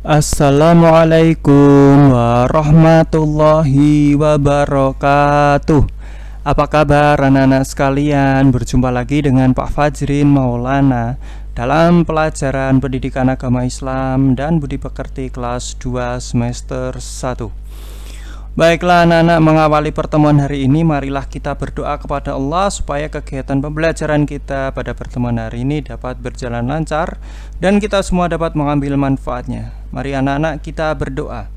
Assalamualaikum warahmatullahi wabarakatuh. Apa kabar anak-anak sekalian? Berjumpa lagi dengan Pak Fajrin Maulana dalam pelajaran Pendidikan Agama Islam dan Budi Pekerti kelas 2 semester 1. Baiklah anak-anak, mengawali pertemuan hari ini marilah kita berdoa kepada Allah supaya kegiatan pembelajaran kita pada pertemuan hari ini dapat berjalan lancar dan kita semua dapat mengambil manfaatnya. Mari anak-anak kita berdoa.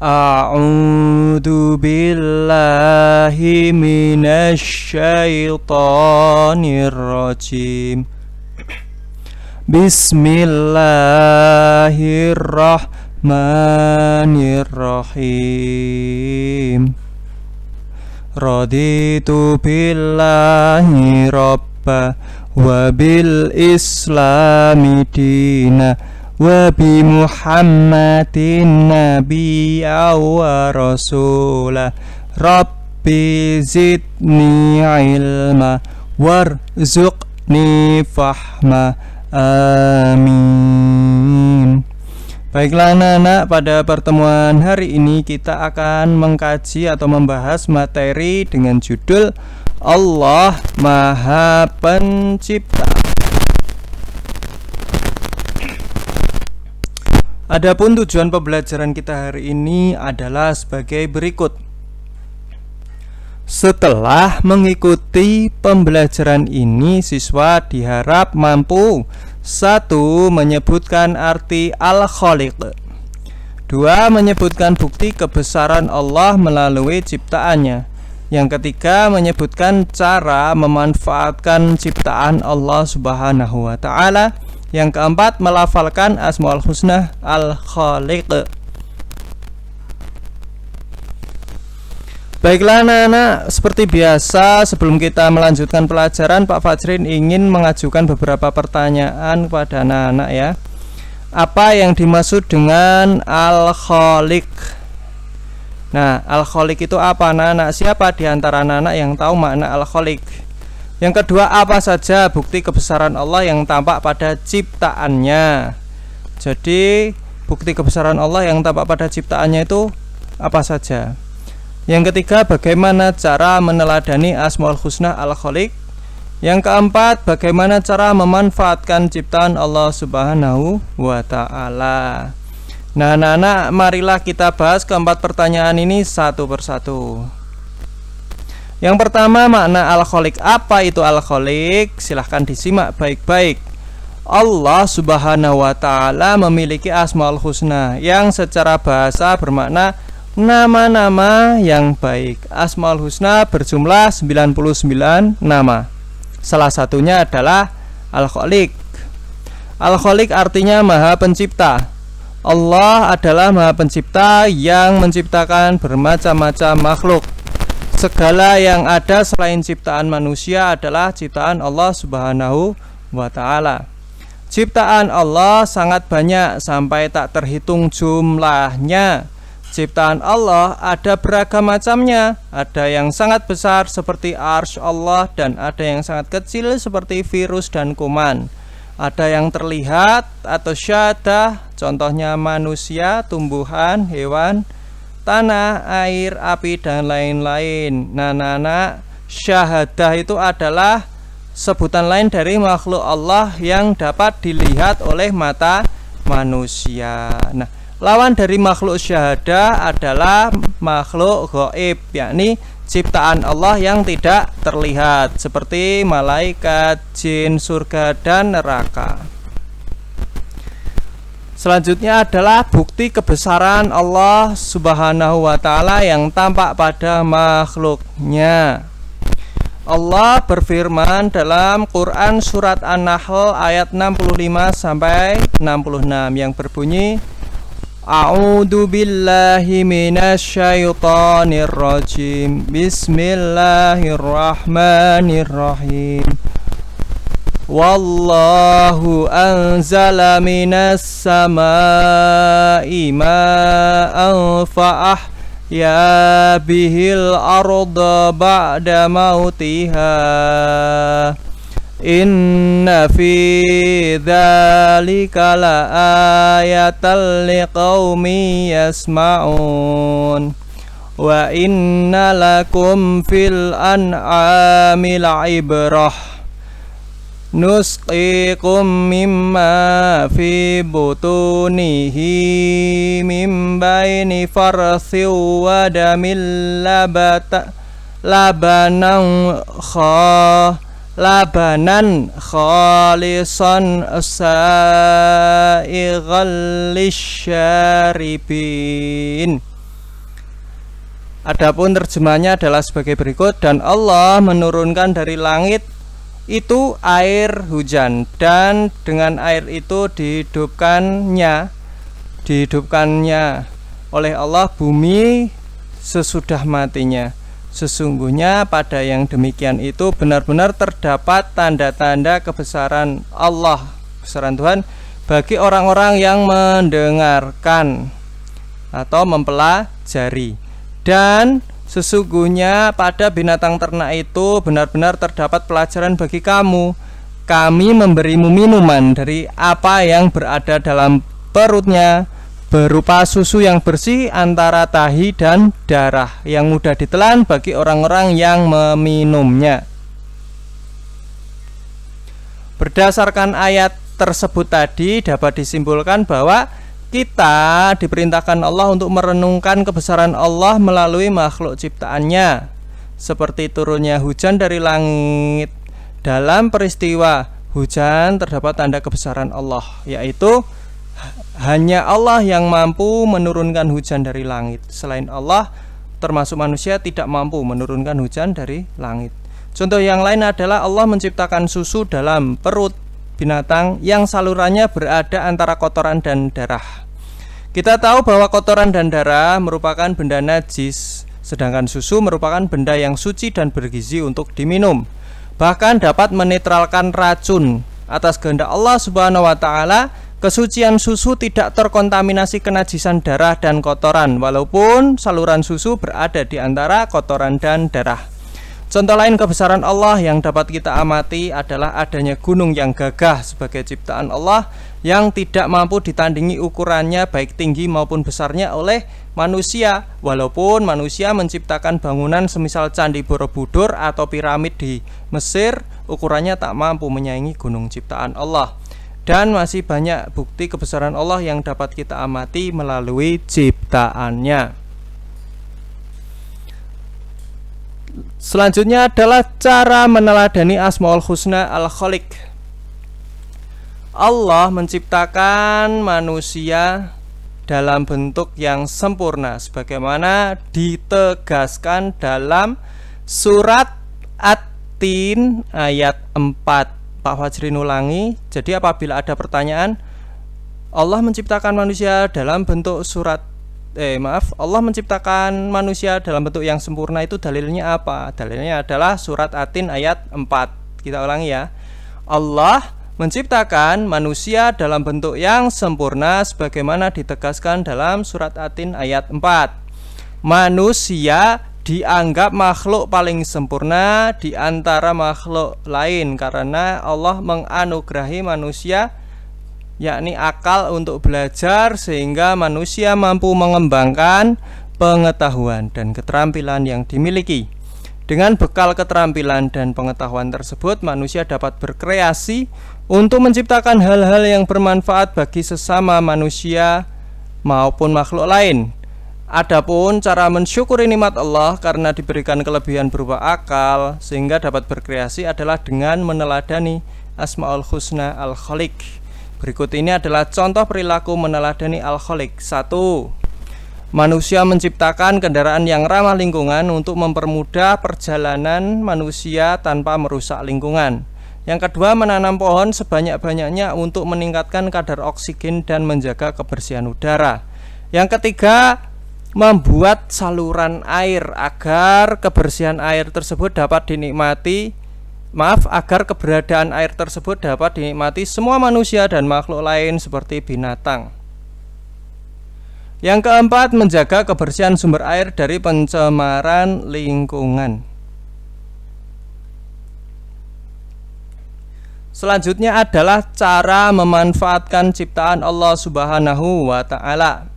A'udzu billahi minasyaitonir rajim. Bismillahirrahmanirrahim. Raditu billahi rabba wa bil islami dina wa bi muhammadin nabiyya wa rasulah. Rabbi zidni ilma warzuqni fahma. Amin. Baiklah anak-anak, pada pertemuan hari ini kita akan mengkaji atau membahas materi dengan judul Allah Maha Pencipta. Adapun tujuan pembelajaran kita hari ini adalah sebagai berikut. Setelah mengikuti pembelajaran ini, siswa diharap mampu: 1. Menyebutkan arti Al-Khaliq. 2. Menyebutkan bukti kebesaran Allah melalui ciptaannya. Yang ketiga, menyebutkan cara memanfaatkan ciptaan Allah Subhanahu wa Ta'ala. Yang keempat, melafalkan Asmaul Husna Al-Khaliq. Baiklah anak-anak, seperti biasa sebelum kita melanjutkan pelajaran, Pak Fajrin ingin mengajukan beberapa pertanyaan kepada anak-anak ya. Apa yang dimaksud dengan Al-Khaliq? Nah, Al-Khaliq itu apa anak-anak? Siapa di antara anak-anak yang tahu makna Al-Khaliq? Yang kedua, apa saja bukti kebesaran Allah yang tampak pada ciptaannya? Jadi, bukti kebesaran Allah yang tampak pada ciptaannya itu apa saja? Yang ketiga, bagaimana cara meneladani Asmaul Husna Al-Khaliq? Yang keempat, bagaimana cara memanfaatkan ciptaan Allah Subhanahu wa Ta'ala? Nah anak-anak, marilah kita bahas keempat pertanyaan ini satu persatu. Yang pertama, makna Al-Khaliq. Apa itu Al-Khaliq? Silahkan disimak baik-baik. Allah Subhanahu wa Ta'ala memiliki Asmaul Husna yang secara bahasa bermakna nama-nama yang baik. Asmaul Husna berjumlah 99 nama. Salah satunya adalah Al-Khaliq. Al-Khaliq artinya Maha Pencipta. Allah adalah Maha Pencipta yang menciptakan bermacam-macam makhluk. Segala yang ada selain ciptaan manusia adalah ciptaan Allah Subhanahu wa Ta'ala. Ciptaan Allah sangat banyak sampai tak terhitung jumlahnya. Ciptaan Allah ada beragam macamnya. Ada yang sangat besar seperti arsy Allah, dan ada yang sangat kecil seperti virus dan kuman. Ada yang terlihat atau syahadah, contohnya manusia, tumbuhan, hewan, tanah, air, api, dan lain-lain. Nah, syahadah itu adalah sebutan lain dari makhluk Allah yang dapat dilihat oleh mata manusia. Nah, lawan dari makhluk syahadah adalah makhluk gaib, yakni ciptaan Allah yang tidak terlihat seperti malaikat, jin, surga, dan neraka. Selanjutnya adalah bukti kebesaran Allah Subhanahu wa Ta'ala yang tampak pada makhluknya. Allah berfirman dalam Quran surat An-Nahl ayat 65 sampai 66 yang berbunyi: A'udzu billahi minasyaitonir rajim. Bismillahirrahmanirrahim. Wallahu anzala minas samaa'i ma'an fa'ahya bihil arda ba'da mautiha. Inna fi dzalika laayatan liqaumin yasma'un wa inna lakum fil an'ami la'ibrah nusqikum mimma fi butunihi min baini farthin wa damil labanan khalisan sa'ighal lisyaribin. Adapun terjemahnya adalah sebagai berikut, dan Allah menurunkan dari langit itu air hujan, dan dengan air itu dihidupkannya oleh Allah bumi sesudah matinya. Sesungguhnya pada yang demikian itu benar-benar terdapat tanda-tanda kebesaran Allah, kebesaran Tuhan bagi orang-orang yang mendengarkan atau mempelajari. Dan sesungguhnya pada binatang ternak itu benar-benar terdapat pelajaran bagi kamu. Kami memberimu minuman dari apa yang berada dalam perutnya, berupa susu yang bersih antara tahi dan darah yang mudah ditelan bagi orang-orang yang meminumnya. Berdasarkan ayat tersebut tadi dapat disimpulkan bahwa kita diperintahkan Allah untuk merenungkan kebesaran Allah melalui makhluk ciptaannya, seperti turunnya hujan dari langit. Dalam peristiwa hujan terdapat tanda kebesaran Allah, yaitu hanya Allah yang mampu menurunkan hujan dari langit. Selain Allah, termasuk manusia, tidak mampu menurunkan hujan dari langit. Contoh yang lain adalah Allah menciptakan susu dalam perut binatang yang salurannya berada antara kotoran dan darah. Kita tahu bahwa kotoran dan darah merupakan benda najis, sedangkan susu merupakan benda yang suci dan bergizi untuk diminum. Bahkan dapat menetralkan racun. Atas kehendak Allah Subhanahu wa taala, kesucian susu tidak terkontaminasi kenajisan darah dan kotoran, walaupun saluran susu berada di antara kotoran dan darah. Contoh lain kebesaran Allah yang dapat kita amati adalah adanya gunung yang gagah sebagai ciptaan Allah yang tidak mampu ditandingi ukurannya baik tinggi maupun besarnya oleh manusia, walaupun manusia menciptakan bangunan semisal Candi Borobudur atau piramid di Mesir, ukurannya tak mampu menyaingi gunung ciptaan Allah. Dan masih banyak bukti kebesaran Allah yang dapat kita amati melalui ciptaannya. Selanjutnya adalah cara meneladani Asmaul Husna Al-Khaliq. Allah menciptakan manusia dalam bentuk yang sempurna sebagaimana ditegaskan dalam surat At-Tin ayat 4. Pak Fajrin ulangi. Jadi apabila ada pertanyaan, Allah menciptakan manusia dalam bentuk Allah menciptakan manusia dalam bentuk yang sempurna, itu dalilnya apa? Dalilnya adalah surat At-Tin ayat 4. Kita ulangi ya. Allah menciptakan manusia dalam bentuk yang sempurna sebagaimana ditegaskan dalam surat At-Tin ayat 4. Manusia dianggap makhluk paling sempurna di antara makhluk lain karena Allah menganugerahi manusia yakni akal untuk belajar sehingga manusia mampu mengembangkan pengetahuan dan keterampilan yang dimiliki. Dengan bekal keterampilan dan pengetahuan tersebut, manusia dapat berkreasi untuk menciptakan hal-hal yang bermanfaat bagi sesama manusia maupun makhluk lain. Adapun cara mensyukuri nikmat Allah karena diberikan kelebihan berupa akal sehingga dapat berkreasi adalah dengan meneladani Asmaul Husna Al-Khaliq. Berikut ini adalah contoh perilaku meneladani Al-Khaliq. 1. Manusia menciptakan kendaraan yang ramah lingkungan untuk mempermudah perjalanan manusia tanpa merusak lingkungan. Yang kedua, menanam pohon sebanyak-banyaknya untuk meningkatkan kadar oksigen dan menjaga kebersihan udara. Yang ketiga, membuat saluran air agar kebersihan air tersebut dapat dinikmati agar keberadaan air tersebut dapat dinikmati semua manusia dan makhluk lain seperti binatang. Yang keempat, menjaga kebersihan sumber air dari pencemaran lingkungan. Selanjutnya adalah cara memanfaatkan ciptaan Allah Subhanahu wa Ta'ala.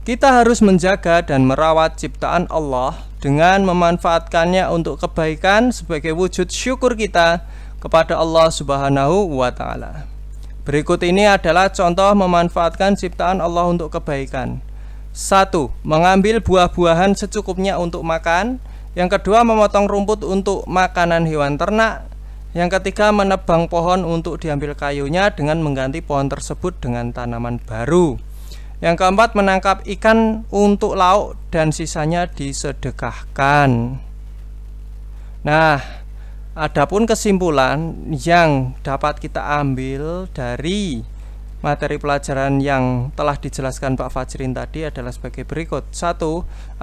Kita harus menjaga dan merawat ciptaan Allah dengan memanfaatkannya untuk kebaikan sebagai wujud syukur kita kepada Allah Subhanahu wa Ta'ala. Berikut ini adalah contoh memanfaatkan ciptaan Allah untuk kebaikan. 1. Mengambil buah-buahan secukupnya untuk makan. Yang kedua, memotong rumput untuk makanan hewan ternak. Yang ketiga, menebang pohon untuk diambil kayunya dengan mengganti pohon tersebut dengan tanaman baru. Yang keempat, menangkap ikan untuk lauk dan sisanya disedekahkan. Nah, adapun kesimpulan yang dapat kita ambil dari materi pelajaran yang telah dijelaskan Pak Fajrin tadi adalah sebagai berikut. 1.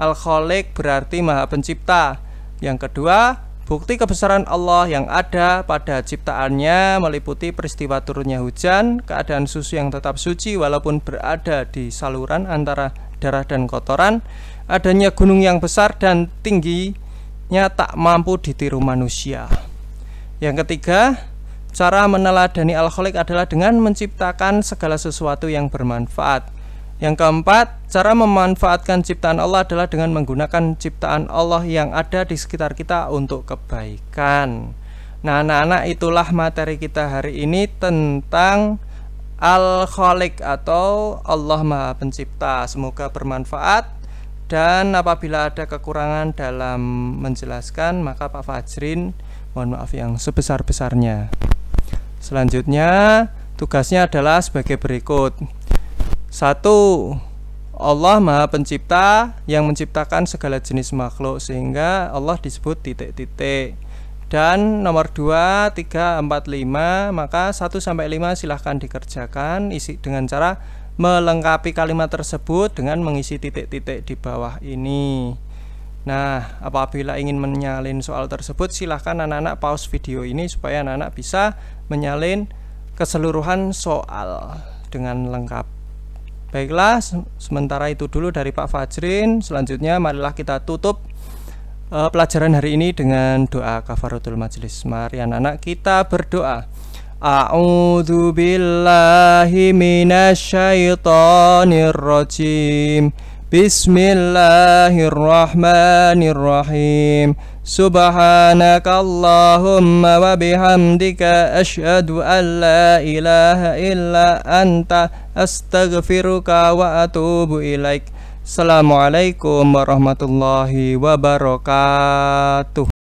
Al-Khaliq berarti Maha Pencipta. Yang kedua, bukti kebesaran Allah yang ada pada ciptaannya meliputi peristiwa turunnya hujan, keadaan susu yang tetap suci walaupun berada di saluran antara darah dan kotoran, adanya gunung yang besar dan tingginya tak mampu ditiru manusia. Yang ketiga, cara meneladani Al-Khaliq adalah dengan menciptakan segala sesuatu yang bermanfaat. Yang keempat, cara memanfaatkan ciptaan Allah adalah dengan menggunakan ciptaan Allah yang ada di sekitar kita untuk kebaikan. Nah, anak-anak, itulah materi kita hari ini tentang Al-Khaliq atau Allah Maha Pencipta. Semoga bermanfaat, dan apabila ada kekurangan dalam menjelaskan, maka Pak Fajrin mohon maaf yang sebesar-besarnya. Selanjutnya, tugasnya adalah sebagai berikut. 1. Allah Maha Pencipta yang menciptakan segala jenis makhluk, sehingga Allah disebut titik-titik. Dan nomor 2, 3, 4, 5, maka 1-5 silahkan dikerjakan isi dengan cara melengkapi kalimat tersebut dengan mengisi titik-titik di bawah ini. Nah, apabila ingin menyalin soal tersebut, silahkan anak-anak pause video ini supaya anak-anak bisa menyalin keseluruhan soal dengan lengkap. Baiklah, sementara itu dulu dari Pak Fajrin. Selanjutnya marilah kita tutup pelajaran hari ini dengan doa kafaratul majelis. Mari anak-anak kita berdoa. A'udzu billahi minasyaitonir rajim. Bismillahirrahmanirrahim. Subhanakallahumma wa bihamdika asyhadu an la ilaha illa anta astaghfiruka wa atubu ilaik. Assalamualaikum warahmatullahi wabarakatuh.